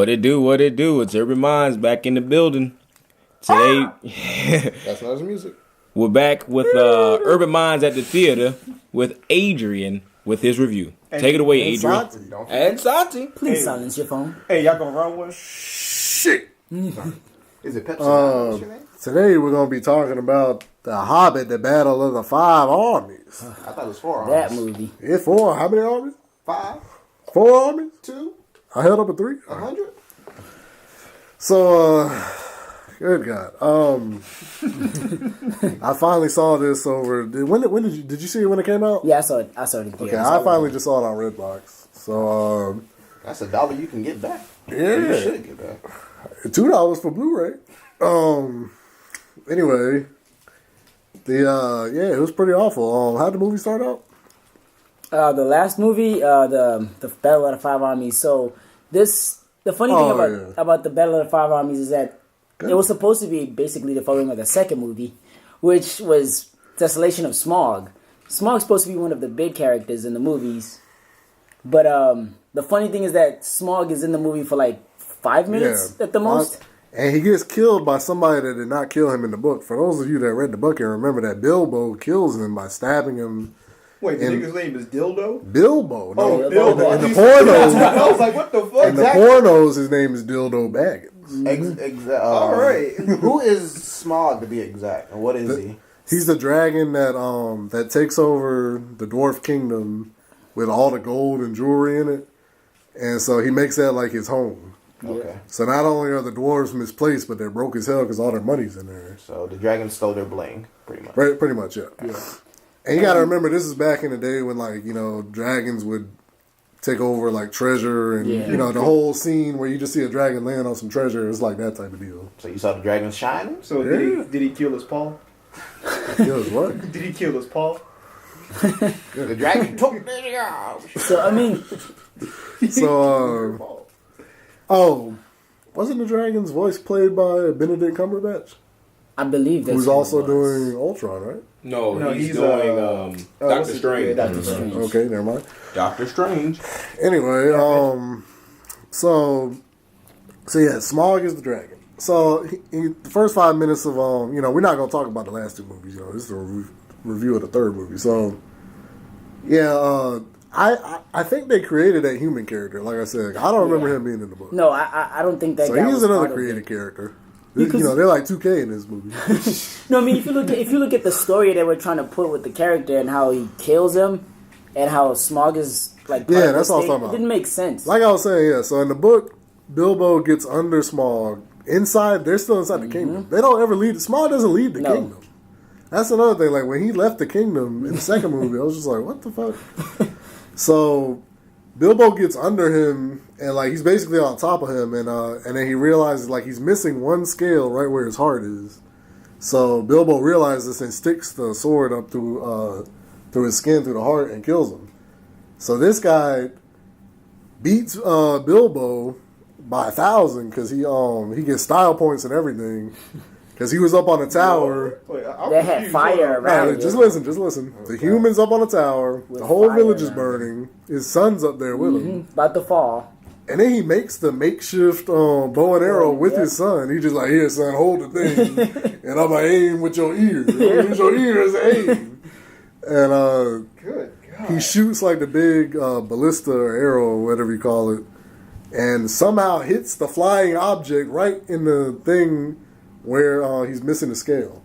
What it do? What it do? It's Urban Mindz back in the building. Today, That's not his music. we're back with Urban Mindz at the theater with Adrian with his review. Take it away, Adrian. And Santy. Please silence your phone. Hey, y'all gonna run one? Shit. Is it Pepsi? What's your name? Today we're going to be talking about the Hobbit, the Battle of the Five Armies. I thought it was 4 armies. That movie. It's 4. How many armies? 5, 4 armies? 2, I held up a 3. 100. So, good God. I finally saw this over. When did you see it when it came out? Yeah, I saw it. Okay, I finally just saw it on Redbox. So, That's $1 you can get back. yeah. You should get back. $2 for Blu-ray. Anyway, it was pretty awful. How'd the movie start out? The last movie, the Battle of the Five Armies. So the funny thing about the Battle of the Five Armies is that it was supposed to be basically the following of the second movie, which was Desolation of Smaug. Smaug's supposed to be one of the big characters in the movies, but the funny thing is that Smaug is in the movie for like 5 minutes at the most. And he gets killed by somebody that did not kill him in the book. For those of you that read the book and remember that Bilbo kills him by stabbing him. Wait, the nigga's name is Dildo? Bilbo. No, Oh, Bilbo. In the pornos. I was like, what the fuck? In the pornos, his name is Dildo Baggins. All right. Who is Smaug to be exact? And what is he? He's the dragon that takes over the dwarf kingdom with all the gold and jewelry in it. And so he makes that like his home. Okay. So not only are the dwarves misplaced, but they're broke as hell because all their money's in there. So the dragons stole their bling, pretty much. Right, pretty much, yeah. And you got to remember, this is back in the day when, like, you know, dragons would take over, like, treasure and, you know, the whole scene where you just see a dragon land on some treasure. It's like that type of deal. So you saw the dragons shining? So did he kill his paw? Kill his what? Did he kill his paw? The dragon took it out. So I mean, So, wasn't the dragon's voice played by Benedict Cumberbatch? I believe that's Who's who it also was. doing Ultron, right? No, he's doing Doctor Strange. Doctor Strange. Okay, never mind. Doctor Strange. Anyway, so yeah, Smaug is the dragon. So the first 5 minutes of you know, we're not gonna talk about the last 2 movies. You know, this is a review of the third movie. So yeah, I think they created that human character. Like I said, I don't remember him being in the book. No, I don't think that. So guy he's was another part of created it. character. You know, they're like 2K in this movie. No, I mean if you look at the story they were trying to put with the character and how he kills him, and how Smaug is like part of That's this all I'm thing, talking about. It didn't make sense. Like I was saying, yeah. So in the book, Bilbo gets under Smaug. Inside, they're still inside the kingdom. They don't ever leave. Smaug doesn't leave the kingdom. That's another thing. Like when he left the kingdom in the second movie, I was just like, what the fuck? So Bilbo gets under him, and like he's basically on top of him, and then he realizes like he's missing one scale right where his heart is. So Bilbo realizes this and sticks the sword up through his skin, through the heart, and kills him. So this guy beats Bilbo by 1,000 because he gets style points and everything. Because he was up on a tower. They had fire around it. Just listen. The humans up on a tower. The whole village is burning. His son's up there with him. About to fall. And then he makes the makeshift bow and arrow with his son. He just like, here, son, hold the thing. And I'm going to aim with your ears. Use your ears and aim. And Good God. he shoots like the big ballista or arrow or whatever you call it. And somehow hits the flying object right in the thing where he's missing the scale,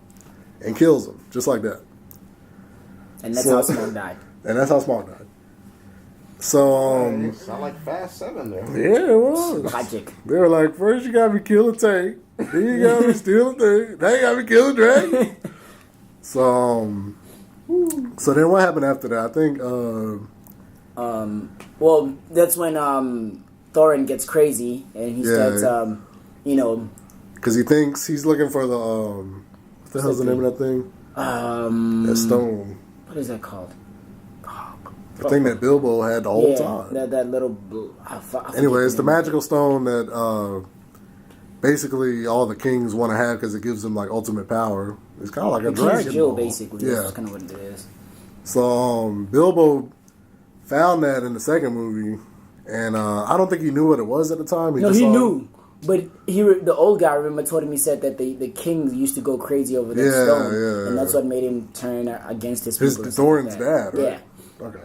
and kills him just like that. And that's how Smaug died. And that's how Smaug died. So It sound like Fast 7 there. yeah, it was. Logic. They were like, first you got me kill a tank, then you got me steal a thing, now you got me kill a dragon. So then what happened after that? I think Well, that's when Thorin gets crazy and he starts you know, because he thinks he's looking for the what the hell's the name of that thing? That stone. What is that called? The thing that Bilbo had the whole time. That little. Anyway, it's the magical stone that basically all the kings want to have because it gives them like ultimate power. It's kind of like a dragon Jewel, ball. basically. Yeah, That's kind of what it is. So Bilbo found that in the second movie, And I don't think he knew what it was at the time. No, he knew. But the old guy, I remember, told him, he said that the king used to go crazy over that stone. And that's what made him turn against his people. His Thorin's dad, right? Yeah. Okay.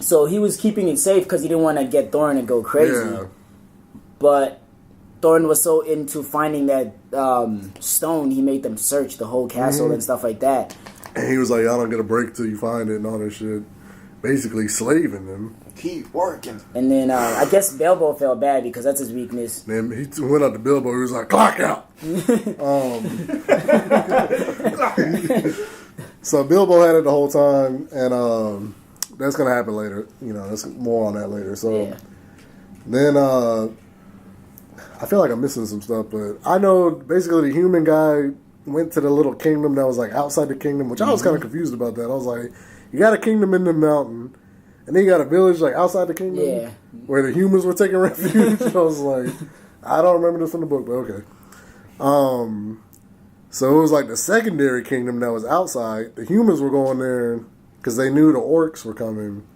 So he was keeping it safe because he didn't want to get Thorin to go crazy. Yeah. But Thorin was so into finding that stone, he made them search the whole castle and stuff like that. And he was like, "I don't get a break till you find it," and all that shit. Basically slaving them. Keep working. And then I guess Bilbo felt bad because that's his weakness. Then he went out to Bilbo. He was like, "Clock out." So Bilbo had it the whole time, and that's gonna happen later. You know, there's more on that later. So then I feel like I'm missing some stuff, but I know basically the human guy went to the little kingdom that was like outside the kingdom, which I was kind of confused about that. I was like, you got a kingdom in the mountain, and then you got a village like outside the kingdom where the humans were taking refuge. I was like, I don't remember this from the book, but okay. So it was like the secondary kingdom that was outside. The humans were going there because they knew the orcs were coming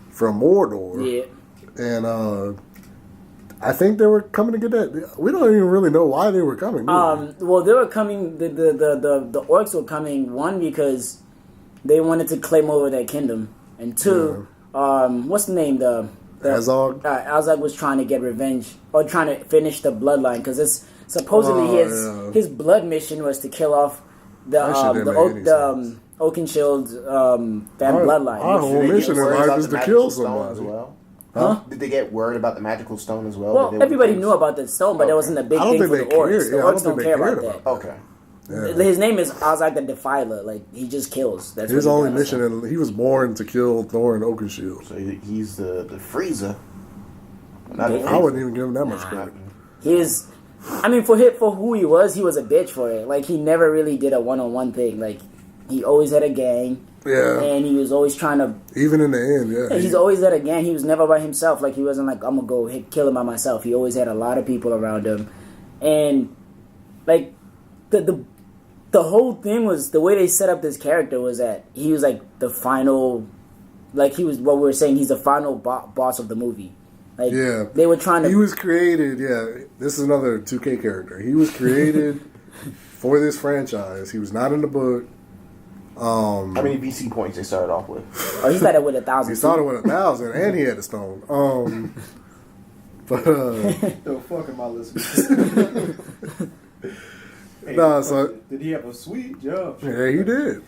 from Mordor. Yeah. And I think they were coming to get that. We don't even really know why they were coming. Well, they were coming. The orcs were coming. One, because they wanted to claim over that kingdom, and two, what's the name? The Azog. Azog was trying to get revenge or trying to finish the bloodline because it's supposedly his blood mission was to kill off the Oakenshield family bloodline. Our whole mission in life is to kill somebody as well. Huh? Did they get word about the magical stone as well? Well, everybody knew about the stone, but it wasn't a big thing for the orcs. The orcs don't care about that. Okay. Yeah. His name is Azog the Defiler. Like, he just kills. That's his only mission, and he was born to kill Thorin Oakenshield. So he's the freezer. I wouldn't even give him that much credit. He is. I mean, for who he was a bitch for it. Like, he never really did a one-on-one thing. Like, he always had a gang. Yeah. And he was always trying to... Even in the end, yeah. He's always had a gang. He was never by himself. Like, he wasn't like, I'm going to go kill him by myself. He always had a lot of people around him. And, like, the whole thing was... The way they set up this character was that he was, like, the final... Like, he was... What we were saying, he's the final boss of the movie. Like, yeah. They were trying to... He was created, This is another 2K character. He was created for this franchise. He was not in the book. How many VC points they started off with? Oh, he started with 1,000. He started with 1,000, and he had a stone. But no, fuck am I listening? Hey, nah, so did he have a sweet job? Yeah, he did.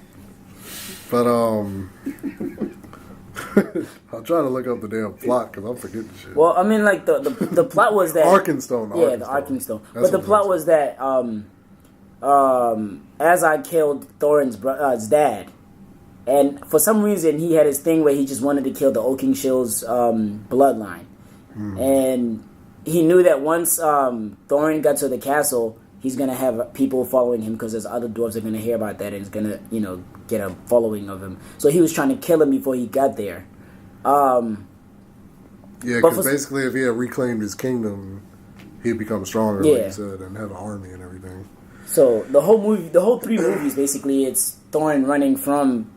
But I'll try to look up the damn plot because I'm forgetting shit. Well, I mean, like the plot was that Arkenstone. Yeah, the Arkenstone. But the plot was that as I killed Thorin's dad, and for some reason he had his thing where he just wanted to kill the Oakenshield's bloodline, and he knew that once Thorin got to the castle, he's gonna have people following him because there's other dwarves that are gonna hear about that and it's gonna get a following of him. So he was trying to kill him before he got there. Yeah, because basically if he had reclaimed his kingdom, he'd become stronger, like you said, and have an army and everything. So the whole 3 movies, basically, it's Thorin running from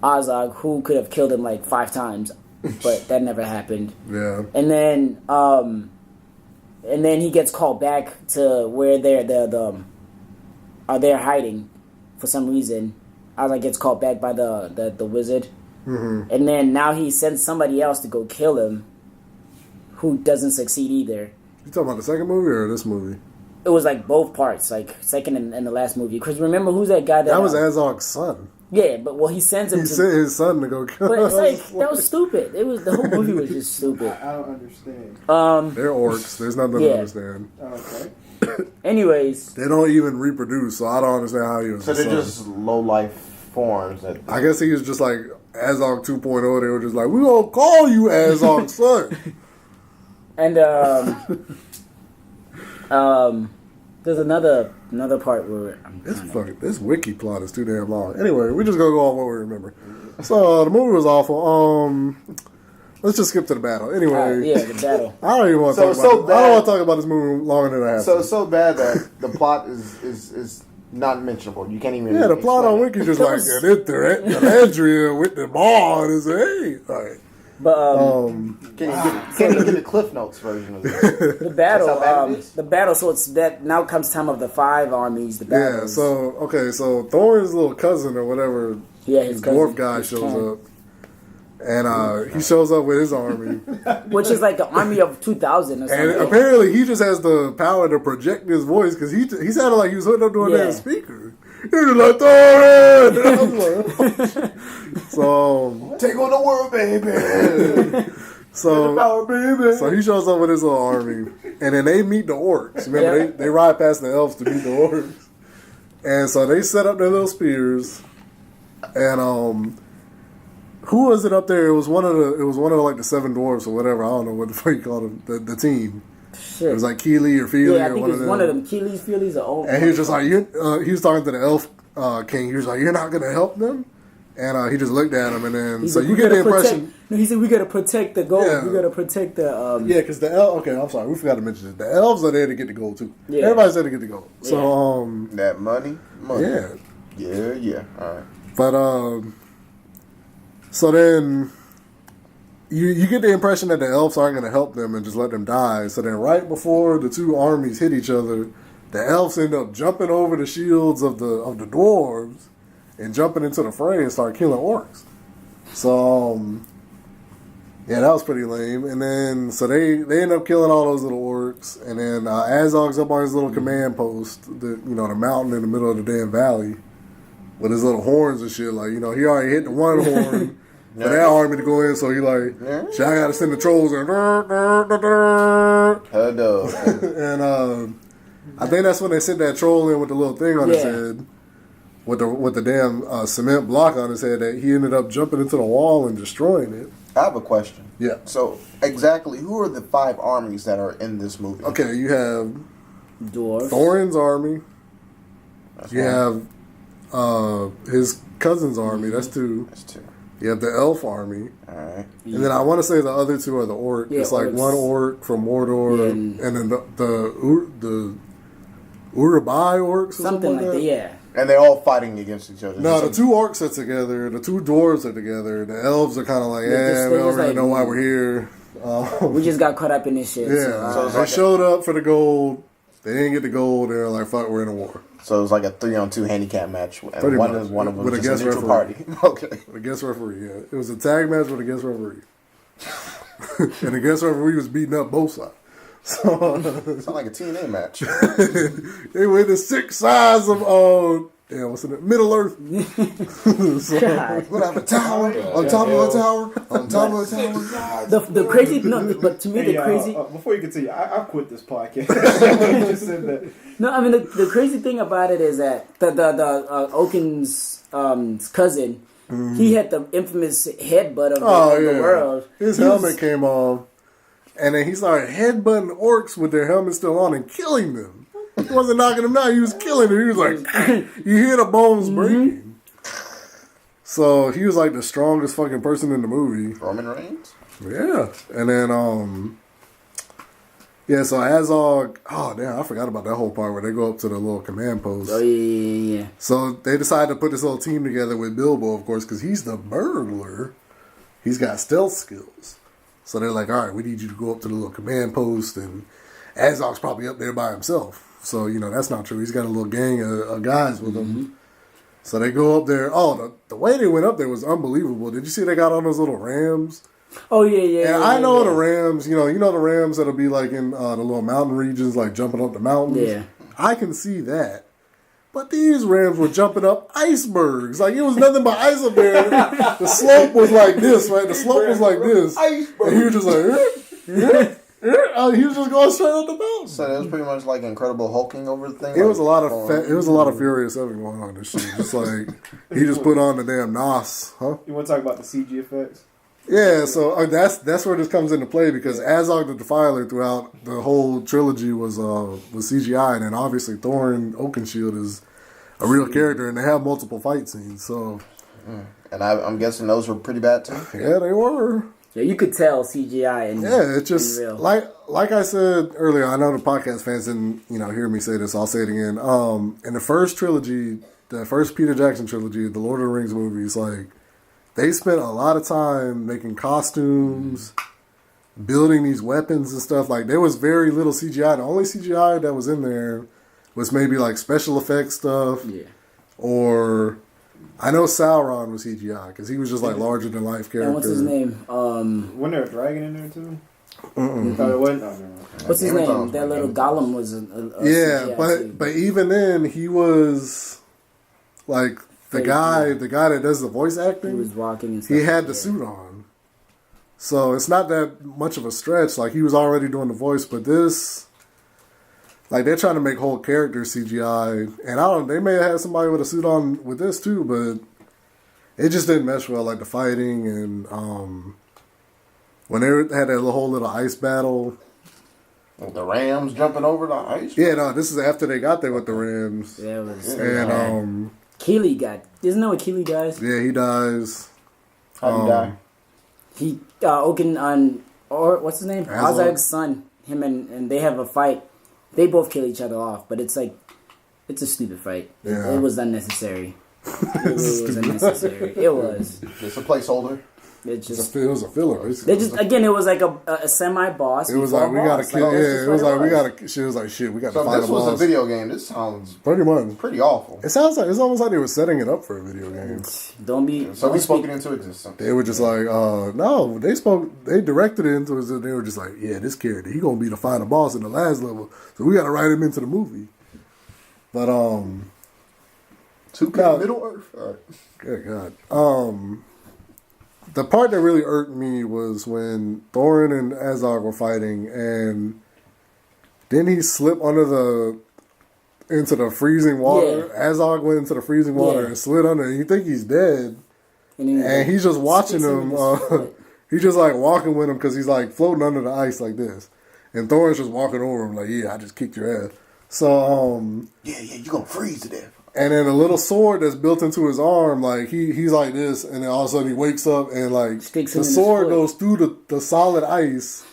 Azog, who could have killed him like 5 times, but that never happened. Yeah. And then he gets called back to where they're hiding for some reason. Azog gets called back by the wizard, and then now he sends somebody else to go kill him, who doesn't succeed either. You talking about the second movie or this movie? It was like both parts, like second and the last movie. Because remember, who's that guy that was Azog's son. Yeah, but he sends him. He sent his son to go kill him. But it's like that was stupid. It was the whole movie was just stupid. I don't understand. They're orcs. There's nothing to understand. Okay. Anyways, they don't even reproduce, so I don't understand how he was. So they're just low life forms. I guess he was just like Azog 2.0. They were just like, we gonna call you Azog's son. And there's another part where this wiki plot is too damn long. Anyway, we're just gonna go on what we remember. So the movie was awful. Let's just skip to the battle. Anyway, the battle. I don't even want to talk about. I don't want to talk about this movie longer than I have. So bad that the plot is not mentionable. You can't even. Yeah, the plot on wiki just like Adrian with the ball and say, hey, all right. But Can you get the Cliff Notes version of this? the battle, That's how bad it is? the battle. So it's that now comes time of the 5 armies. The battle. Yeah, so Thorin's little cousin or whatever, Yeah, his dwarf cousin, guy his shows clan. up. And he shows up with his army. Which is like an army of 2,000 or something. And apparently he just has the power to project his voice because he sounded like he was hooked up to a damn speaker. He was like, Thorin! And I was like, so... Take on the world, baby! So, Power, baby! so he shows up with his little army. And then they meet the orcs. Remember, they ride past the elves to meet the orcs. And so they set up their little spears. And who was it up there? It was one of like the 7 dwarves or whatever. I don't know what the fuck you call them. The team. Shit. It was like Keely or Feely Yeah, I or think one it of was them. one of them. Keely's, Feely's, or old. And he was just like, he was talking to the elf king. He was like, "You're not gonna help them." And he just looked at him, and then He's so like, you "We get the gotta impression. protect-" No, he said, "We gotta protect the gold. Yeah. We gotta protect the." Yeah, because the elf. Okay, I'm sorry, we forgot to mention this. The elves are there to get the gold too. Yeah. Everybody's there to get the gold. So That money? yeah, Yeah. All right. but so then. You get the impression that the elves aren't going to help them and just let them die. So then right before the 2 armies hit each other, the elves end up jumping over the shields of the dwarves and jumping into the fray and start killing orcs. So, yeah, that was pretty lame. And then, so they end up killing all those little orcs. And then Azog's up on his little command post, the mountain in the middle of the damn valley with his little horns and shit. Like, he already hit the one horn. For that army to go in, so he like, shit, I gotta send the trolls in. And I think that's when they sent that troll in with the little thing on his head, with the damn cement block on his head. That he ended up jumping into the wall and destroying it. I have a question. Yeah. So, exactly, who are the 5 armies that are in this movie? Okay, you have dwarves. Thorin's army. That's You one. have his cousin's army. That's 2. That's 2. You have the elf army. All right. And then I want to say the other 2 are the orc. Yeah, it's like orcs. one orc from Mordor, and then the Urabai orcs or Something like that. Yeah. And they're all fighting against each other. No, the 2 orcs are together. The 2 dwarves are together. The elves are kind of like, They we don't just really like, know why we're here. We just got caught up in this shit. Yeah, So, they like showed up for the gold. They didn't get the gold. They were like, fuck, we're in a war. So it's like a 3-on-2 handicap match. And Pretty one much. of them With a was just a guest neutral party. Okay. With a guest referee, yeah. It was a tag match with a guest referee. And the guest referee was beating up both sides. So Sounds like a TNA match. they went to 6 sides of what's in it? Middle Earth. God. What have a tower on top of a tower on top of a tower. The crazy but to me Hey, the crazy before you continue, I quit this podcast. You just said that. No, I mean the crazy thing about it is that the Oaken's cousin, he had the infamous headbutt of the world. His helmet came off, and then he started headbutting orcs with their helmet still on and killing them. He wasn't knocking them down; he was killing them. He was like, you hear the bones breaking. So he was like the strongest fucking person in the movie. Roman Reigns? Yeah, and then yeah, so Azog, oh damn, I forgot about that whole part where they go up to the little command post. Oh yeah. So they decided to put this little team together with Bilbo, of course, because he's the burglar. He's got stealth skills. So they're like, all right, we need you to go up to the little command post, and Azog's probably up there by himself. So, that's not true. He's got a little gang of guys with him. So they go up there. Oh, the way they went up there was unbelievable. Did you see they got on those little rams? Oh yeah. And I know the rams, you know the rams that'll be like in the little mountain regions, like jumping up the mountains. Yeah. I can see that. But these rams were jumping up icebergs. Like, it was nothing but ice up there. The slope was like this, right? The slope was like this. And he was just like, he was just going straight up the mountain. So it was pretty much like Incredible Hulking over the thing. It was a lot of Furious 7 going on in this shit. Just like, he just put on the damn NOS, huh? You want to talk about the CG effects? Yeah, so that's where this comes into play, because Azog the Defiler throughout the whole trilogy was CGI, and then obviously Thorin Oakenshield is a real character, and they have multiple fight scenes. So, and I'm guessing those were pretty bad too. yeah, they were. Yeah, you could tell CGI and Yeah, it's just real. like I said earlier. I know the podcast fans didn't hear me say this. I'll say it again. In the first trilogy, the first Peter Jackson trilogy, the Lord of the Rings movies, like, they spent a lot of time making costumes, building these weapons and stuff. Like, there was very little CGI. The only CGI that was in there was maybe like special effects stuff. Yeah. Or I know Sauron was CGI because he was just like larger than life character. And what's his name? Wasn't there a dragon in there too? You thought it wasn't? Oh, no. What's his name? That little golem was a yeah, CGI but even then he was like the guy that does the voice acting. He was walking and stuff. He had the suit on. So it's not that much of a stretch. Like, he was already doing the voice, but this, like, they're trying to make whole characters CGI. And they may have had somebody with a suit on with this too, but it just didn't mesh well. Like, the fighting and when they had that whole little ice battle. The Rams jumping over the ice. Yeah, no, this is after they got there with the Rams. Yeah, it was. And Keely got. Isn't that what Keely dies? yeah, he dies. How he die? He Oaken on, or what's his name? Azog. Azog's son. Him and they have a fight. They both kill each other off, but it's like, it's a stupid fight. Yeah. It was unnecessary. It was unnecessary. It was. It's a placeholder. It just. It was a filler. They just again. It was like a semi-boss. It was like we gotta kill. Yeah, it was like we gotta. She was like, shit, we got to So if find this a was boss. a video game, this sounds Pretty much. pretty awful. It sounds like it's almost like they were setting it up for a video game. Don't be. So don't we spoke speak- it into existence. They were just like, no, they directed it into it. And they were just like, yeah, this character, he gonna be the final boss in the last level, so we gotta write him into the movie. But Two No. Middle Earth. All right. good God, the part that really irked me was when Thorin and Azog were fighting, and didn't he slip into the freezing water? Yeah. Azog went into the freezing water Yeah. and slid under, and you think he's dead. And And he's just watching sticks him. in his foot. He's just like walking with him because he's like floating under the ice like this. And Thorin's just walking over him like, yeah, I just kicked your ass. So, Yeah, you're going to freeze to death. and then a little sword that's built into his arm, like he's like this, and then all of a sudden he wakes up and like Sticks the him in his sword foot. goes through the solid ice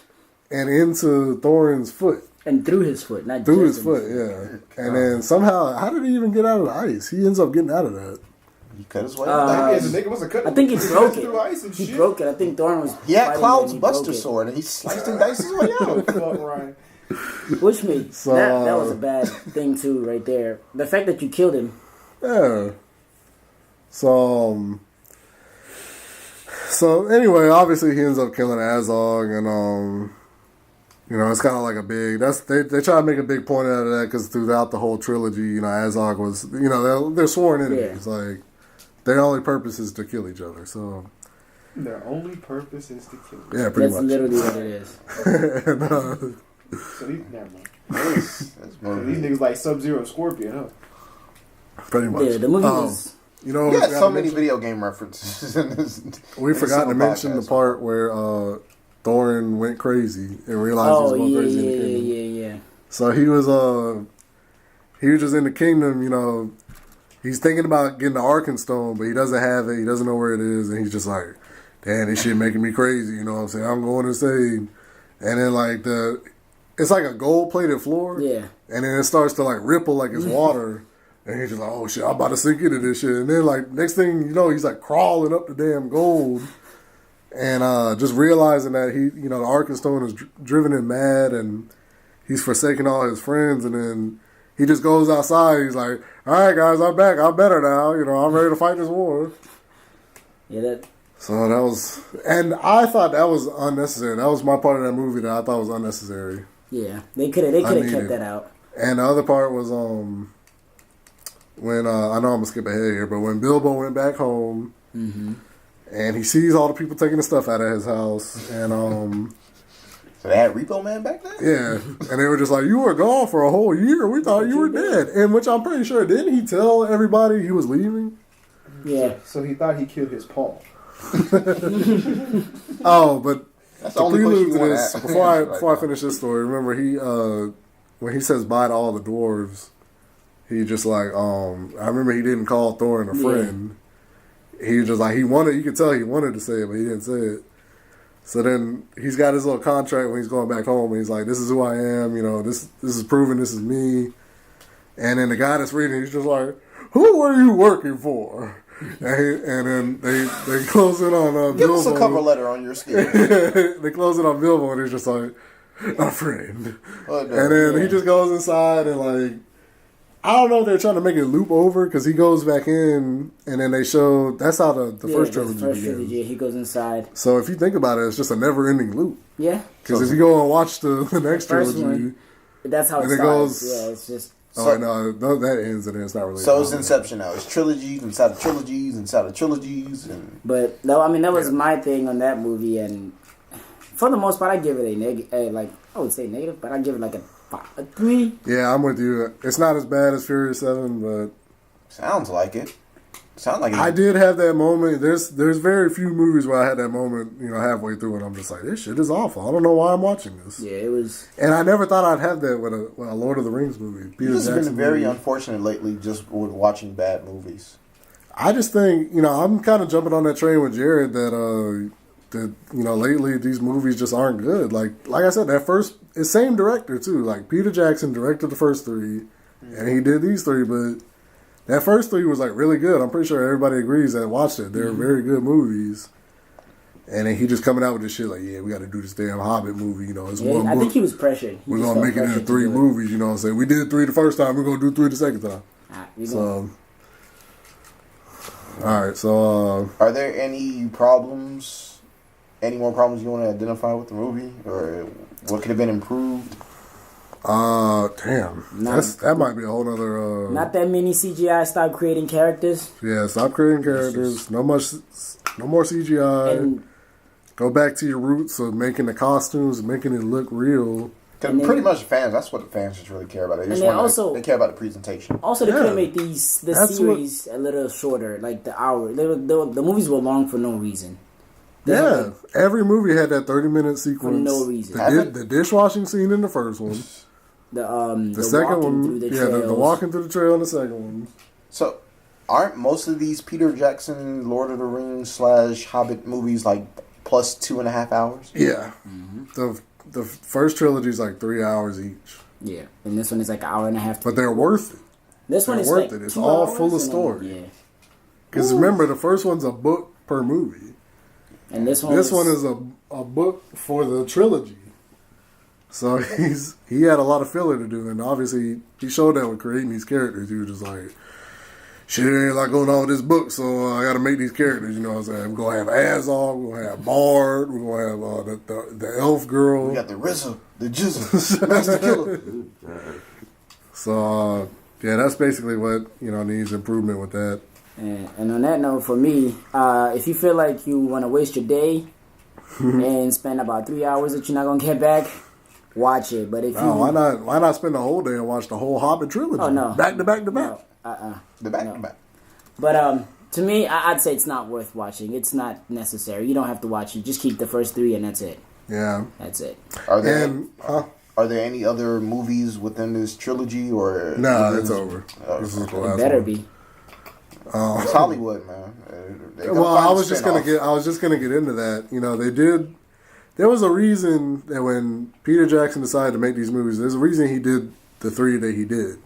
and into Thorin's foot. And through his foot, not Through just his foot, yeah. And then somehow, how did he even get out of the ice? He ends up getting out of that. He cut his way. Yeah, the nigga wasn't cutting. I think he broke it. Through ice and He shit. broke it. I think Thorin was. He had fighting Cloud's and he broke Buster it. sword, and he sliced and diced his way out. Fuck right. Which made So, that was a bad thing too, right there. The fact that you killed him. Yeah. So anyway, obviously he ends up killing Azog, and it's kind of like a big. They try to make a big point out of that because throughout the whole trilogy, Azog was, they're sworn enemies. Yeah. Like, their only purpose is to kill each other. So Their only purpose is to kill. yeah, pretty That's much. literally what it is. So these, never mind. That's So these niggas like Sub-Zero and Scorpion, huh? Pretty much. Yeah, the movie was. You know, We we got forgot so to many mention- video game references in this. we forgot to single mention the podcast. part where Thorin went crazy and realized Oh he was going yeah, crazy in the yeah, kingdom. yeah, yeah. So he was just in the kingdom, he's thinking about getting the Arkenstone, but he doesn't have it, he doesn't know where it is, and he's just like, damn, this shit making me crazy, you know what I'm saying? I'm going insane. And then like it's like a gold plated floor. Yeah. And then it starts to like ripple like it's water. And he's just like, oh shit, I'm about to sink into this shit. And then like next thing you know, he's like crawling up the damn gold. And just realizing that the Arkenstone is driven him mad, and he's forsaken all his friends, and then he just goes outside. He's like, all right, guys, I'm back. I'm better now. I'm ready to fight this war. Yeah, So that was, and I thought that was unnecessary. That was my part of that movie that I thought was unnecessary. yeah. They could have needed. kept that out. And the other part was when I know I'm gonna skip ahead here, but when Bilbo went back home, and he sees all the people taking the stuff out of his house, and So they had Repo Man back then? yeah, and they were just like, you were gone for a whole year. We thought you were dead. And which I'm pretty sure, didn't he tell everybody he was leaving? Yeah. So he thought he killed his paw. Oh, but That's the the only prelude question to you want this, to ask. before I finish this story, remember when he says bye to all the dwarves, he just like, I remember he didn't call Thorin a friend. He was just like, you could tell he wanted to say it, but he didn't say it. So then he's got his little contract when he's going back home, and he's like, this is who I am, this is proven this is me. And then the guy that's reading, he's just like, who are you working for? And then they close in on Give Bilbo. us a cover letter on your scale. They close it on Bilbo, and he's just like, a friend. Oh, no. And then he just goes inside and like, I don't know if they're trying to make it loop over because he goes back in, and then they show that's how the first trilogy begins. He goes inside. So if you think about it, it's just a never-ending loop. Yeah. Because if you go and watch the next trilogy, one, that's how it starts. Goes. Yeah, it's just. Oh no, that ends and then it's not really. So it's Inception now. It's trilogies inside of trilogies inside of trilogies, and. But no, I mean that was my thing on that movie, and for the most part, I give it a negative. Like I would say negative, but I give it like a 3. Yeah, I'm with you. It's not as bad as Furious 7, but Sounds like it. I did have that moment. There's very few movies where I had that moment, halfway through, and I'm just like, this shit is awful. I don't know why I'm watching this. Yeah, it was. And I never thought I'd have that with a Lord of the Rings movie. Peter You've Jackson been very movie. unfortunate lately just with watching bad movies. I just think, I'm kind of jumping on that train with Jared that lately these movies just aren't good. Like I said, it's same director too. Like Peter Jackson directed the first 3, and he did these 3, but that first 3 was like really good. I'm pretty sure everybody agrees that watched it. They're very good movies. And then he just coming out with this shit like, yeah, we got to do this damn Hobbit movie. It's one book. I think he was pressured. We're gonna make it into 3 movies. You know what I'm saying? We did 3 the first time. We're gonna do 3 the second time. So. All right, so are there any problems? Any more problems you want to identify with the movie, or what could have been improved? Damn, that might be a whole other. Not that many CGI. Stop creating characters. Yeah, stop creating characters. No more CGI. And, go back to your roots of making the costumes, making it look real. Because pretty much fans, that's what the fans just really care about. They care about the presentation. Also, they could have made the series a little shorter, like the hour. The movies were long for no reason. Yeah, every movie had that 30-minute sequence for no reason. The dishwashing scene in the first one. The second one, the walking through the trail in the second one. So, aren't most of these Peter Jackson, Lord of the Rings / Hobbit movies like plus 2.5 hours? Yeah, the first trilogy is like 3 hours each. Yeah, and this one is like an hour and a half. But they're worth it. This one is worth like it. It's all full of story. Yeah, because remember the first one's a book per movie. And this one is a book for the trilogy. So he had a lot of filler to do, and obviously he showed that with creating these characters. He was just like, shit, there ain't a lot going on with this book, so I got to make these characters. You know what I'm saying? We're going to have Azog, we're going to have Bard, we're going to have the elf girl. We got the RZA, the Jizzle, Master Killer. So, that's basically what, needs improvement with that. And on that note, for me, if you feel like you want to waste your day and spend about 3 hours that you're not gonna get back, watch it. But if why not spend the whole day and watch the whole Hobbit trilogy? Oh no, back to back to back. The back to back. But to me, I'd say it's not worth watching. It's not necessary. You don't have to watch it. Just keep the first 3 and that's it. Yeah, that's it. Are there any other movies within this trilogy or? No, it's over. This is the last better one. be. It's Hollywood, man. Well, I was just gonna get into that. There was a reason that when Peter Jackson decided to make these movies, there's a reason he did the 3 that he did.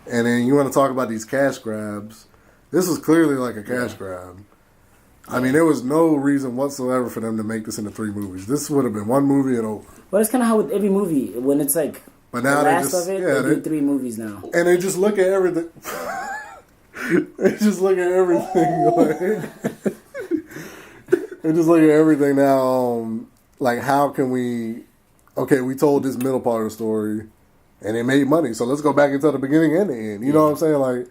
And then you want to talk about these cash grabs. This was clearly like a cash grab. I mean, there was no reason whatsoever for them to make this into 3 movies. This would have been 1 movie and over. Well, it's kind of how with every movie when it's like but now the last of it, they do 3 movies now. And they just look at everything. They just look at everything like. They just look at everything now. Like, how can we? Okay, we told this middle part of the story, and it made money. So let's go back into the beginning and the end. You know what I'm saying? Like,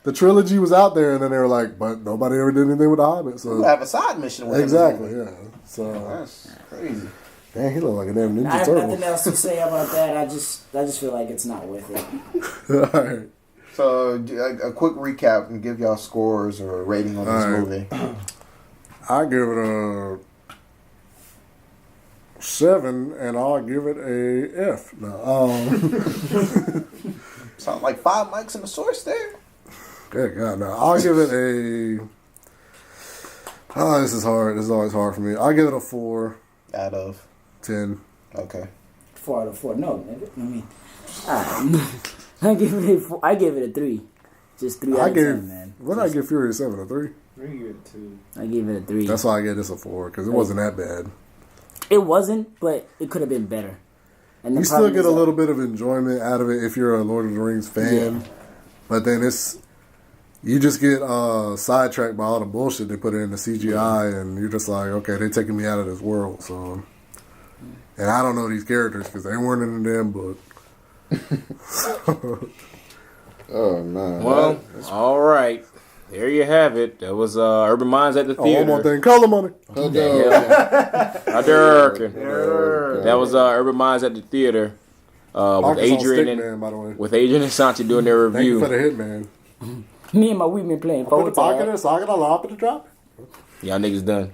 the trilogy was out there, and then they were like, but nobody ever did anything with the Hobbit. So we have a side mission with exactly, yeah. So that's crazy. Man, he look like a damn Ninja I have Turtle. nothing else to say about that. I just feel like it's not worth it. All right. So a quick recap and give y'all scores or a rating on this movie. I give it a 7, and I'll give it a F. No, sound like 5 mics in the source there. Good God, no. I'll give it a. Oh, this is hard. This is always hard for me. I'll give it a 4 out of 10. Okay. 4 out of 4. No, I mean, I give it a 3. Just 3 out of 10, man. What did I give Furious 7, a 3? I give it 2. I gave it a 3. That's why I gave this a 4, because it wasn't that bad. It wasn't, but it could have been better. And You still get a little bit of enjoyment out of it if you're a Lord of the Rings fan. Yeah. But then you just get sidetracked by all the bullshit they put in the CGI, and you're just like, okay, they're taking me out of this world. So, and I don't know these characters because they weren't in the damn book. Oh man. Well, all right. There you have it. That was Urban Minds at the Theater. One more thing, color money. That was Urban Minds at the Theater with Adrian and Santy doing their Thank you review. for the hit, man. Me and my we've been playing Put the phone pocket in tag. the socket, I'll hop in the drop. Y'all niggas done.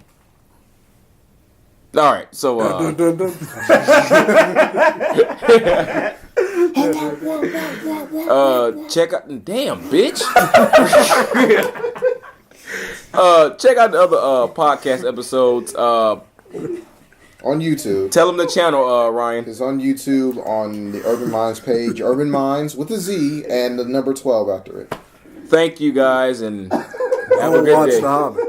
All right, so Dun, dun, dun. check out. Damn, bitch. Check out the other podcast episodes. On YouTube. Tell them the channel, Ryan. It's on YouTube on the Urban Minds page. Urban Minds with a Z and the number 12 after it. Thank you guys, and have a Go good watch day. The Hobbit.